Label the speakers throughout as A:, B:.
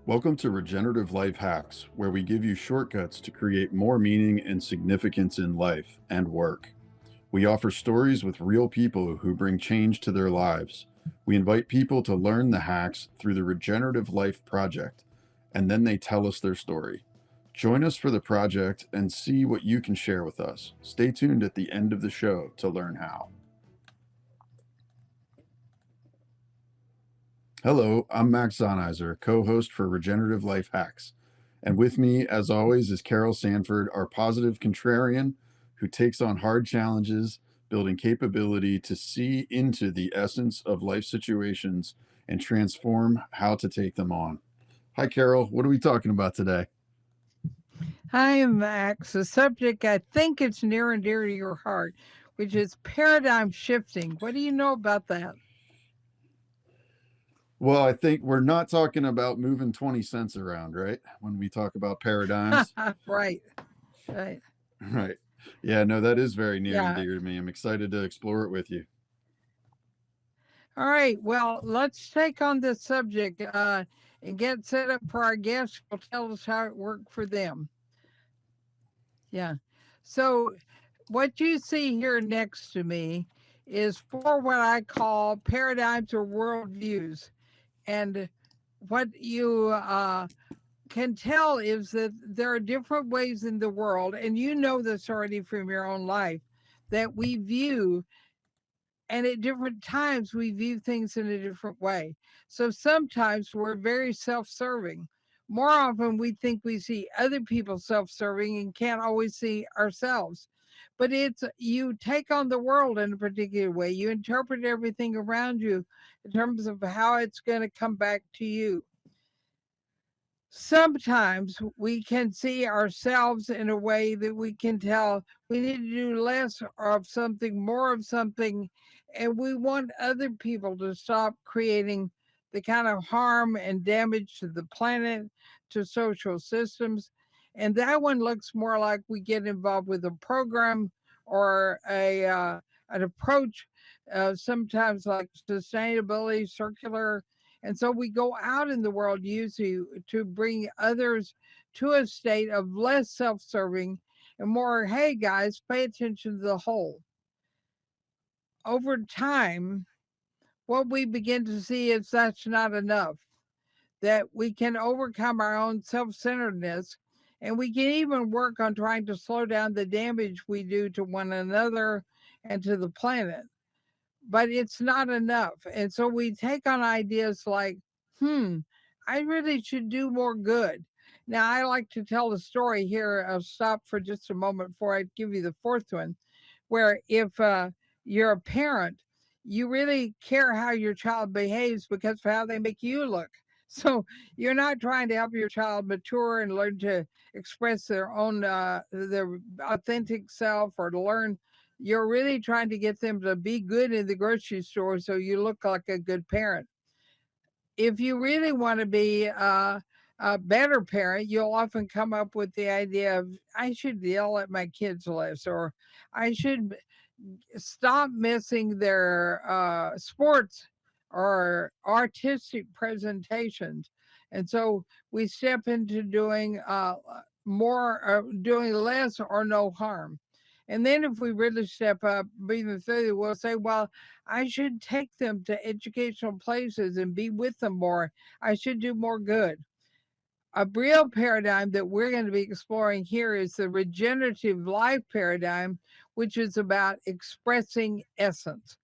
A: Welcome to Regenerative Life Hacks, where we give you shortcuts to create more meaning and significance in life and work. We offer stories with real people who bring change to their lives. We invite people to learn the hacks through the Regenerative Life Project, and then they tell us their story. Join us for the project and see what you can share with us. Stay tuned at the end of the show to learn how. Hello, I'm Max Zahniser, co-host for Regenerative Life Hacks. And with me, as always, is Carol Sanford, our positive contrarian who takes on hard challenges, building capability to see into the essence of life situations and transform how to take them on. Hi, Carol. What are we talking about today?
B: Hi, Max. A subject I think it's near and dear to your heart, which is paradigm shifting. What do you know about that?
A: Well, I think we're not talking about moving 20 cents around, right? When we talk about paradigms.
B: Right, right.
A: Right. Yeah, no, that is very near and
B: Yeah.
A: dear to me. I'm excited to explore it with you.
B: All right. Well, let's take on this subject and get set up for our guests. Will tell us how it worked for them. Yeah. So, what you see here next to me is for what I call paradigms or worldviews. And what you can tell is that there are different ways in the world, and you know this already from your own life, that we view, and at different times we view things in a different way. So sometimes we're very self serving. More often, we think we see other people self serving and can't always see ourselves. But it's you take on the world in a particular way. You interpret everything around you in terms of how it's going to come back to you. Sometimes we can see ourselves in a way that we can tell we need to do less of something, more of something, and we want other people to stop creating the kind of harm and damage to the planet, to social systems. And that one looks more like we get involved with a program or an approach, sometimes like sustainability, circular, and so we go out in the world usually to bring others to a state of less self serving and more, hey guys, pay attention to the whole. Over time, what we begin to see is that's not enough, that we can overcome our own self centeredness and we can even work on trying to slow down the damage we do to one another and to the planet. But it's not enough. And so we take on ideas like, hmm, I really should do more good. Now, I like to tell the story here. I'll stop for just a moment before I give you the fourth one, where if you're a parent, you really care how your child behaves because of how they make you look. So you're not trying to help your child mature and learn to express their authentic self or to learn. You're really trying to get them to be good in the grocery store so you look like a good parent. If you really want to be a better parent, you'll often come up with the idea of, I should yell at my kids less, or I should stop missing their sports or artistic presentations. And so we step into doing doing less or no harm. And then if we really step up, even further, we'll say, well, I should take them to educational places and be with them more. I should do more good. A real paradigm that we're going to be exploring here is the regenerative life paradigm, which is about expressing essence.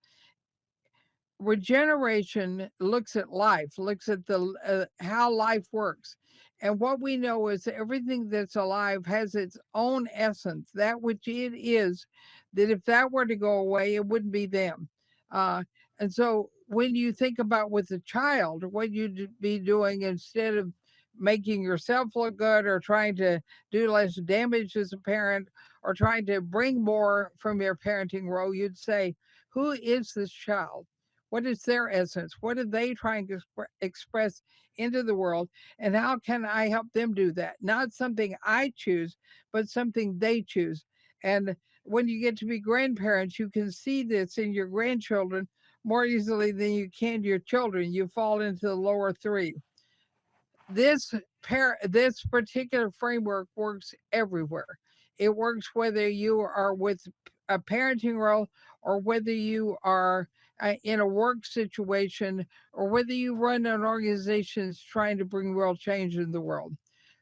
B: Regeneration looks at life, looks at the how life works. And what we know is that everything that's alive has its own essence, that which it is, that if that were to go away, it wouldn't be them. And so when you think about with a child, what you'd be doing instead of making yourself look good or trying to do less damage as a parent or trying to bring more from your parenting role, you'd say, who is this child? What is their essence? What are they trying to express into the world? And how can I help them do that? Not something I choose, but something they choose. And when you get to be grandparents, you can see this in your grandchildren more easily than you can your children. You fall into the lower three. this this particular framework works everywhere. It works whether you are with a parenting role or whether you are in a work situation or whether you run an organization that's trying to bring real change in the world.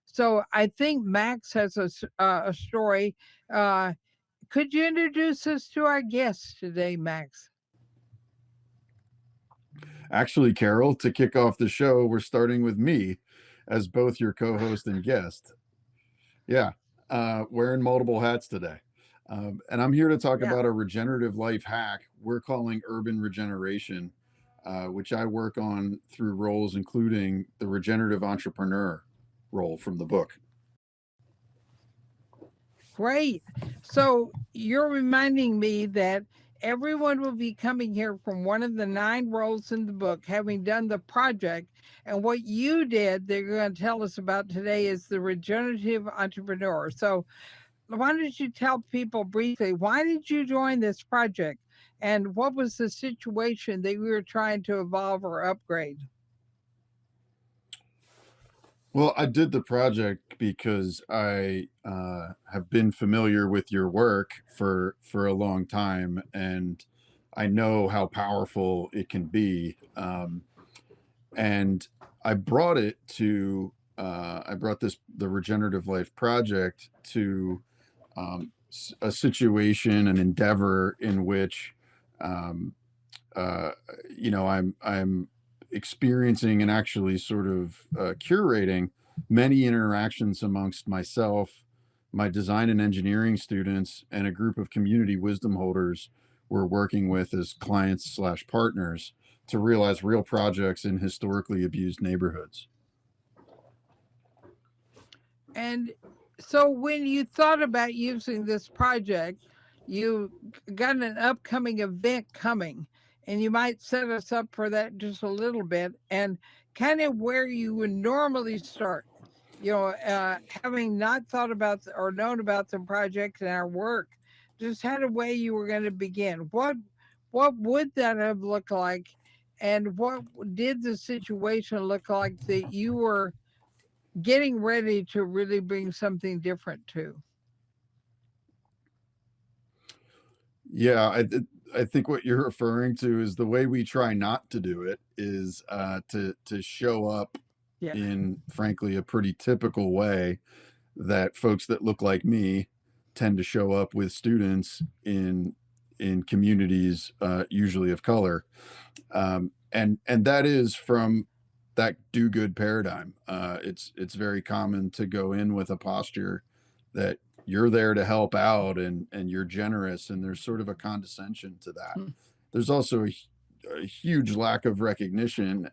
B: So I think Max has a story. Uh, could you introduce us to our guest today, Max?
A: Actually, Carol, to kick off the show, we're starting with me as both your co-host and guest. Yeah, wearing multiple hats today. And I'm here to talk
B: Yeah.
A: about a regenerative life hack we're calling urban regeneration, which I work on through roles including the regenerative entrepreneur role from the book.
B: Great. So you're reminding me that everyone will be coming here from one of the 9 roles in the book, having done the project. And what you did that you're going to tell us about today is the regenerative entrepreneur. So why don't you tell people briefly, why did you join this project? And what was the situation that you were trying to evolve or upgrade?
A: Well, I did the project because I have been familiar with your work for a long time, and I know how powerful it can be. And I brought it to I brought this the regenerative life project to a situation, an endeavor in which um, uh, I'm experiencing and actually sort of curating many interactions amongst myself, my design and engineering students, and a group of community wisdom holders we're working with as clients slash partners to realize real projects in historically abused neighborhoods.
B: And so when you thought about using this project, you got an upcoming event coming, and you might set us up for that just a little bit and kind of where you would normally start. Having not thought about or known about the project and our work, just had a way you were going to begin. What would that have looked like, and what did the situation look like that you were getting ready to really bring something different too?
A: Yeah, I think what you're referring to is the way we try not to do it is to show up
B: Yeah.
A: in frankly a pretty typical way that folks that look like me tend to show up with students in communities usually of color, and that is from that do good paradigm. It's very common to go in with a posture that you're there to help out and you're generous, and there's sort of a condescension to that.
B: Hmm.
A: There's also a huge lack of recognition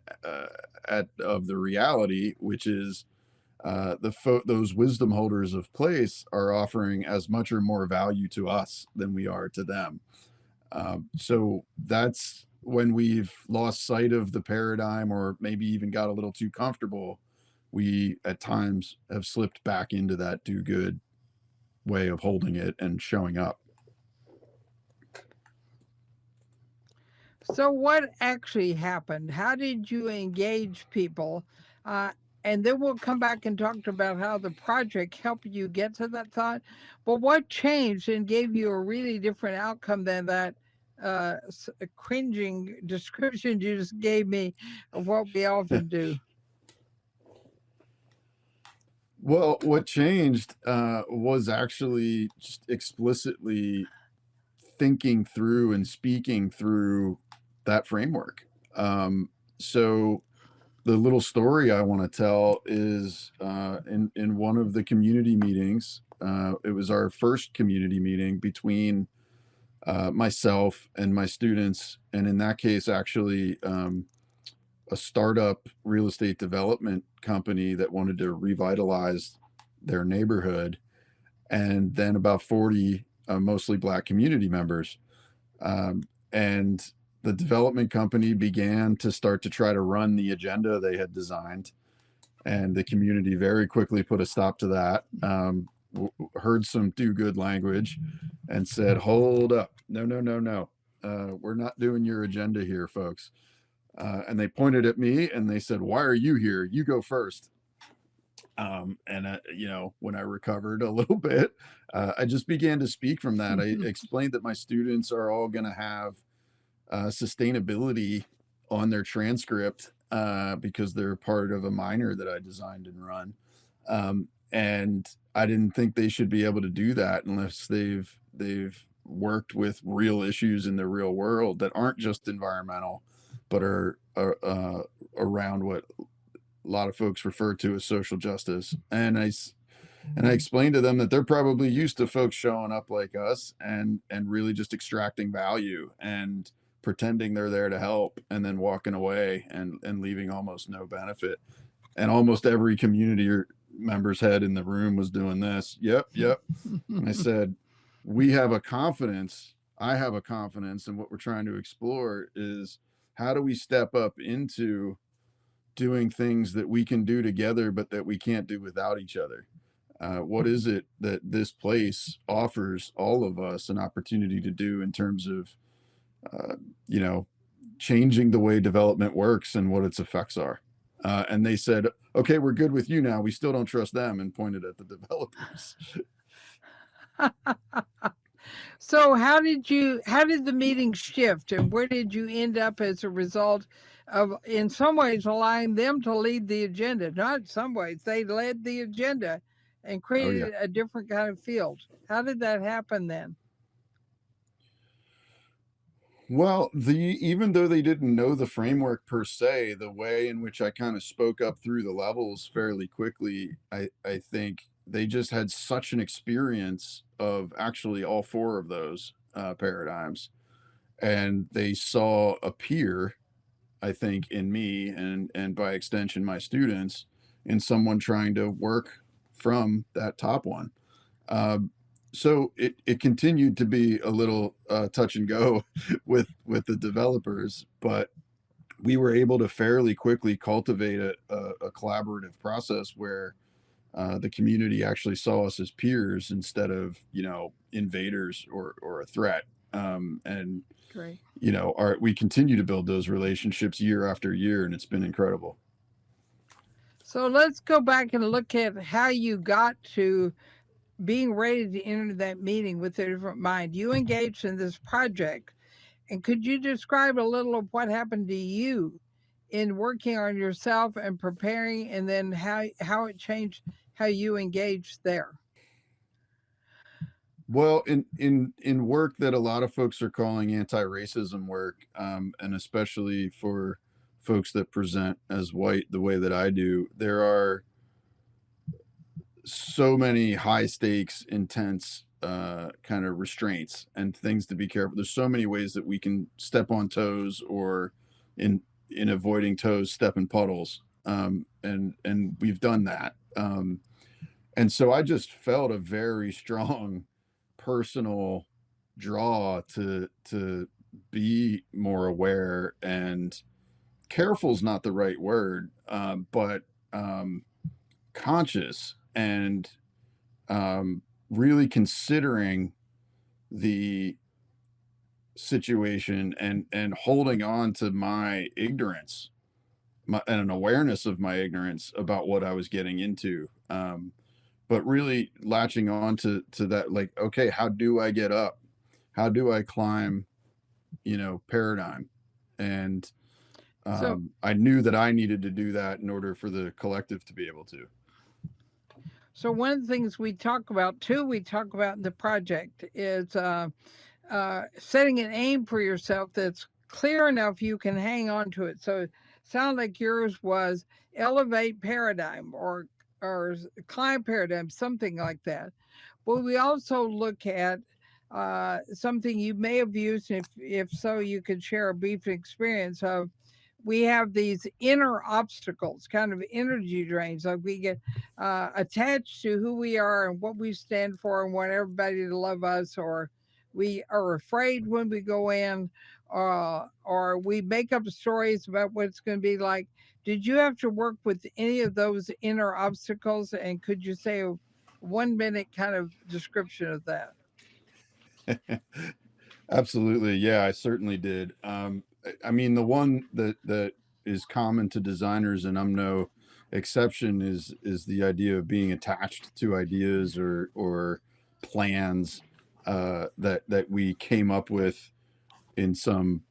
A: of the reality, which is those wisdom holders of place are offering as much or more value to us than we are to them. So that's when we've lost sight of the paradigm or maybe even got a little too comfortable. We at times have slipped back into that do good way of holding it and showing up.
B: So, what actually happened? How did you engage people? Uh, and then we'll come back and talk about how the project helped you get to that thought. But what changed and gave you a really different outcome than that cringing description you just gave me of what we often do?
A: Well, what changed was actually just explicitly thinking through and speaking through that framework. So the little story I want to tell is in one of the community meetings. It was our first community meeting between myself and my students, and in that case, actually, a startup real estate development company that wanted to revitalize their neighborhood, and then about 40 mostly Black community members. And the development company began to start to try to run the agenda they had designed, and the community very quickly put a stop to that. Heard some do good language and said, "Hold up, no, no, no, no, we're not doing your agenda here, folks." And they pointed at me and they said, "Why are you here? You go first." And you know, when I recovered a little bit, I just began to speak from that. I explained that my students are all going to have sustainability on their transcript because they're part of a minor that I designed and run. And I didn't think they should be able to do that unless they've worked with real issues in the real world that aren't just environmental, but are around what a lot of folks refer to as social justice. And I explained to them that they're probably used to folks showing up like us and really just extracting value and pretending they're there to help and then walking away and leaving almost no benefit. And almost every community member's head in the room was doing this. Yep, yep. And I said, we have a confidence. I have a confidence, and what we're trying to explore is how do we step up into doing things that we can do together, but that we can't do without each other. What is it that this place offers all of us an opportunity to do in terms of, uh, you know, changing the way development works and what its effects are? And they said, okay, we're good with you now. We still don't trust them, and pointed at the developers.
B: So how did the meeting shift and where did you end up as a result of in some ways allowing them to lead the agenda? Not in some ways, they led the agenda and
A: Oh, yeah.
B: created a different kind of field. How did that happen then?
A: Well, even though they didn't know the framework per se, the way in which I kind of spoke up through the levels fairly quickly, I think they just had such an experience of actually all four of those paradigms, and they saw a peer, I think, in me and by extension my students, in someone trying to work from that top one. Um, so it continued to be a little touch and go with the developers, but we were able to fairly quickly cultivate a collaborative process where the community actually saw us as peers instead of, you know, invaders or a threat. And
B: Great.
A: you know, we continue to build those relationships year after year, and it's been incredible.
B: So let's go back and look at how you got to being ready to enter that meeting with a different mind. You engaged in this project. And could you describe a little of what happened to you in working on yourself and preparing, and then how it changed how you engaged there?
A: Well, in work that a lot of folks are calling anti-racism work, and especially for folks that present as white the way that I do, there are so many high stakes, intense kind of restraints and things to be careful. There's so many ways that we can step on toes, or in avoiding toes, step in puddles. And we've done that. And so I just felt a very strong personal draw to be more aware, and careful is not the right word, but conscious and really considering the situation and holding on to my ignorance, and an awareness of my ignorance about what I was getting into. But really latching on to that, like, okay, how do I get up? How do I climb, you know, paradigm? And
B: So,
A: I knew that I needed to do that in order for the collective to be able to.
B: so one of the things we talk about too, we talk about in the project is setting an aim for yourself that's clear enough you can hang on to it. So, it sound like yours was elevate paradigm or climb paradigm, something like that. But we also look at something you may have used. If so, you could share a brief experience of we have these inner obstacles, kind of energy drains. Like we get attached to who we are and what we stand for and want everybody to love us, or we are afraid when we go in, or we make up stories about what it's going to be like. Did you have to work with any of those inner obstacles? And could you say a 1 minute kind of description of that?
A: Absolutely. Yeah, I certainly did. I mean, the one that is common to designers, and I'm no Exception is the idea of being attached to ideas or plans that we came up with in some,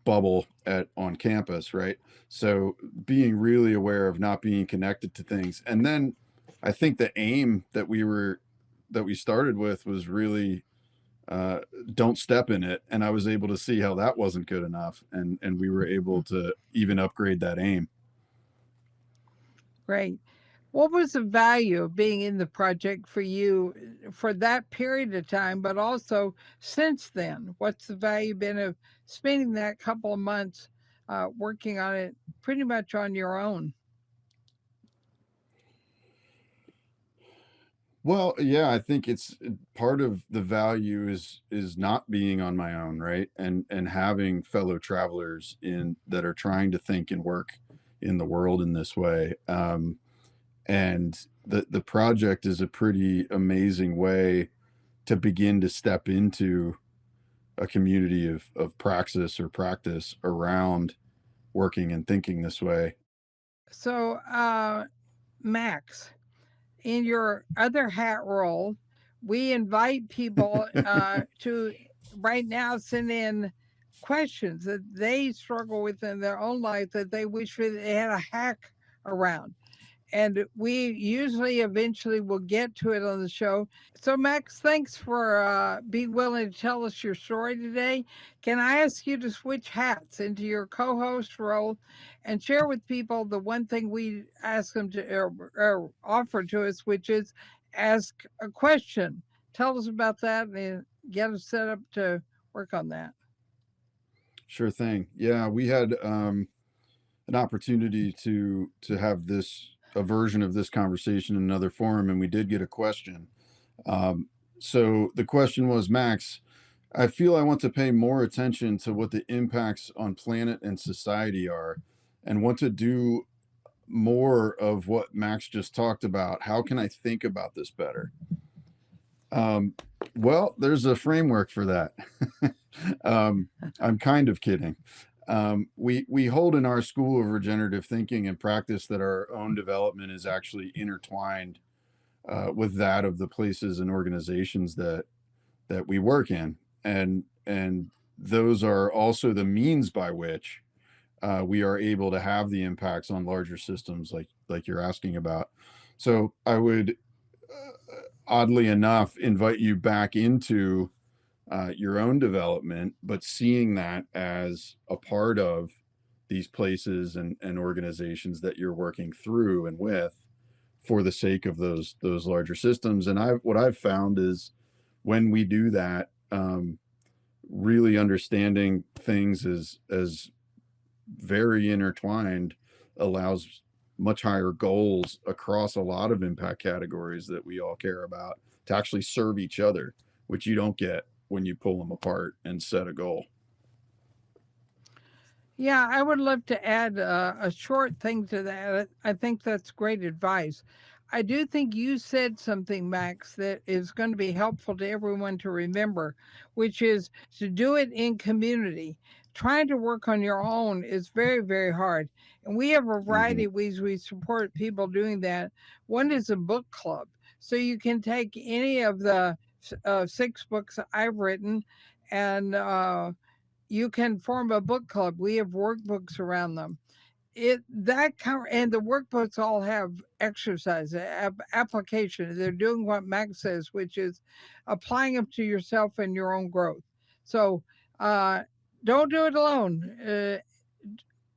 A: bubble at on campus, right? So being really aware of not being connected to things. And then I think the aim that we started with was really uh, don't step in it. And I was able to see how that wasn't good enough. And we were able to even upgrade that aim.
B: Great. What was the value of being in the project for you for that period of time, but also since then? What's the value been of spending that couple of months working on it pretty much on your own?
A: Well, yeah, I think it's part of the value is not being on my own, right? And having fellow travelers in that are trying to think and work in the world in this way. And the project is a pretty amazing way to begin to step into a community of praxis or practice around working and thinking this way.
B: So, Max, in your other hat role, we invite people to right now send in questions that they struggle with in their own life that they wish they had a hack around. And we usually eventually will get to it on the show. So, Max, thanks for being willing to tell us your story today. Can I ask you to switch hats into your co host role and share with people the one thing we ask them to or offer to us, which is ask a question? Tell us about that and get us set up to work on that.
A: Sure thing. Yeah, we had an opportunity to have this a version of this conversation in another forum, and we did get a question. So the question was, Max, I feel I want to pay more attention to what the impacts on planet and society are, and want to do more of what Max just talked about. How can I think about this better? Um, well, there's a framework for that. um, I'm kind of kidding. We hold in our school of regenerative thinking and practice that our own development is actually intertwined with that of the places and organizations that we work in, and those are also the means by which we are able to have the impacts on larger systems like you're asking about. So I would, oddly enough, invite you back into your own development, but seeing that as a part of these places and organizations that you're working through and with for the sake of those larger systems. And what I've found is when we do that, really understanding things as very intertwined allows much higher goals across a lot of impact categories that we all care about to actually serve each other, which you don't get when you pull them apart and set a goal.
B: Yeah, I would love to add a short thing to that. I think that's great advice. I do think you said something, Max, that is going to be helpful to everyone to remember, which is to do it in community. Trying to work on your own is very, very hard. And we have a
A: Hmm.
B: variety of ways we support people doing that. One is a book club. So you can take any of the 6 books I've written and you can form a book club. We have workbooks around them. And the workbooks all have exercise application. They're doing what Max says, which is applying them to yourself and your own growth. So uh, don't do it alone,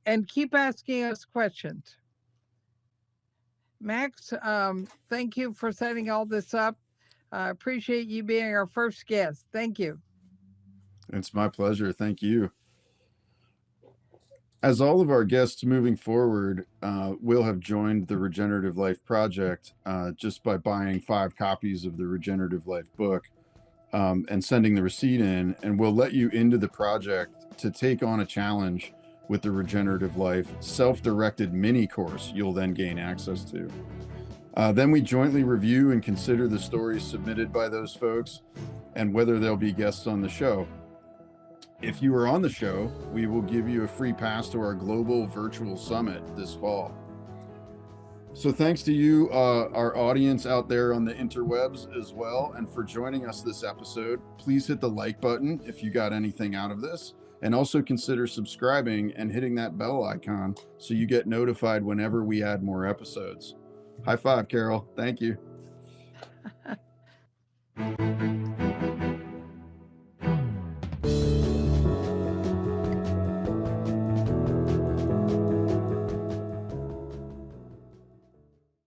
B: and keep asking us questions. Max, thank you for setting all this up. I appreciate you being our first guest. Thank you.
A: It's my pleasure. Thank you. As all of our guests moving forward will have joined the Regenerative Life Project just by buying 5 copies of the Regenerative Life book and sending the receipt in, and we'll let you into the project to take on a challenge with the Regenerative Life self directed mini course you'll then gain access to. Then we jointly review and consider the stories submitted by those folks and whether they'll be guests on the show. If you are on the show, we will give you a free pass to our global virtual summit this fall. So thanks to you, our audience out there on the interwebs as well, and for joining us this episode. Please hit the like button if you got anything out of this, and also consider subscribing and hitting that bell icon so you get notified whenever we add more episodes. High five, Carol. Thank you.